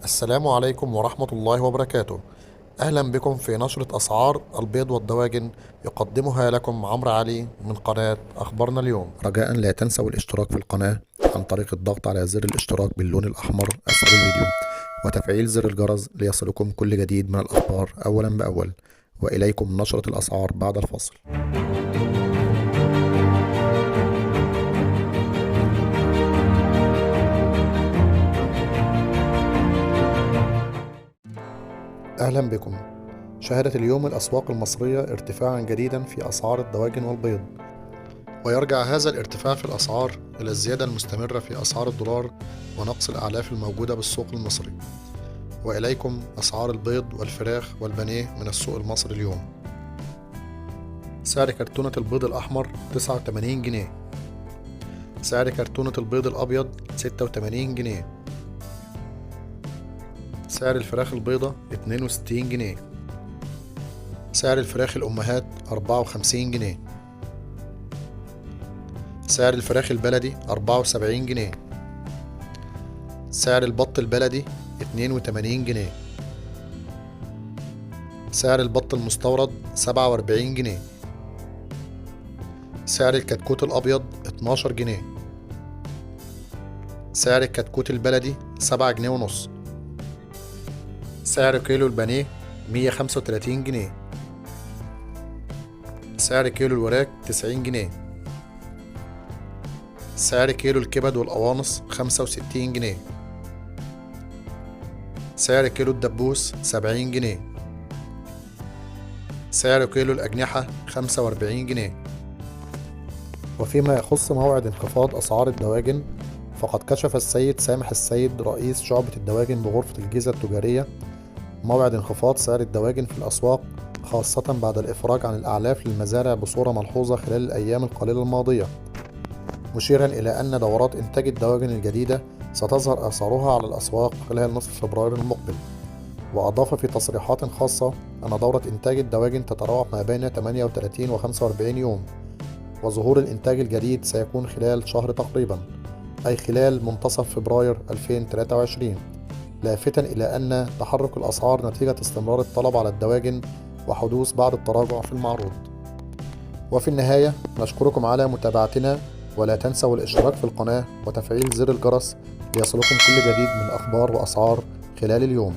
السلام عليكم ورحمة الله وبركاته. أهلا بكم في نشرة أسعار البيض والدواجن، يقدمها لكم عمرو علي من قناة أخبارنا اليوم. رجاء لا تنسوا الاشتراك في القناة عن طريق الضغط على زر الاشتراك باللون الأحمر أسفل الفيديو، وتفعيل زر الجرس ليصلكم كل جديد من الأخبار أولا بأول. وإليكم نشرة الأسعار بعد الفصل. أهلا بكم. شهدت اليوم الأسواق المصرية ارتفاعا جديدا في أسعار الدواجن والبيض، ويرجع هذا الارتفاع في الأسعار إلى الزيادة المستمرة في أسعار الدولار ونقص الأعلاف الموجودة بالسوق المصري. وإليكم أسعار البيض والفراخ والبانيه من السوق المصري اليوم. سعر كرتونة البيض الأحمر 89 جنيه. سعر كرتونة البيض الأبيض 86 جنيه. سعر الفراخ البيضة 62 جنيه. سعر الفراخ الأمهات 54 جنيه. سعر الفراخ البلدي 74 جنيه. سعر البط البلدي 82 جنيه. سعر البط المستورد 47 جنيه. سعر الكتكوت الأبيض 12 جنيه. سعر الكتكوت البلدي 7 جنيه ونص. سعر كيلو البانيه 135 جنيه. سعر كيلو الوراك 90 جنيه. سعر كيلو الكبد والقوانص 65 جنيه. سعر كيلو الدبوس 70 جنيه. سعر كيلو الأجنحة 45 جنيه. وفيما يخص موعد انخفاض أسعار الدواجن، فقد كشف السيد سامح السيد رئيس شعبة الدواجن بغرفة الجيزة التجارية موعد انخفاض سعر الدواجن في الأسواق، خاصة بعد الإفراج عن الأعلاف للمزارع بصورة ملحوظة خلال الأيام القليلة الماضية، مشيرا إلى أن دورات إنتاج الدواجن الجديدة ستظهر آثارها على الأسواق خلال نصف فبراير المقبل. وأضاف في تصريحات خاصة أن دورة إنتاج الدواجن تتراوح ما بين 38 و 45 يوم، وظهور الإنتاج الجديد سيكون خلال شهر تقريبا، أي خلال منتصف فبراير 2023، لافتا إلى أن تحرك الأسعار نتيجة استمرار الطلب على الدواجن وحدوث بعض التراجع في المعروض. وفي النهاية نشكركم على متابعتنا، ولا تنسوا الاشتراك في القناة وتفعيل زر الجرس ليصلكم كل جديد من أخبار وأسعار خلال اليوم.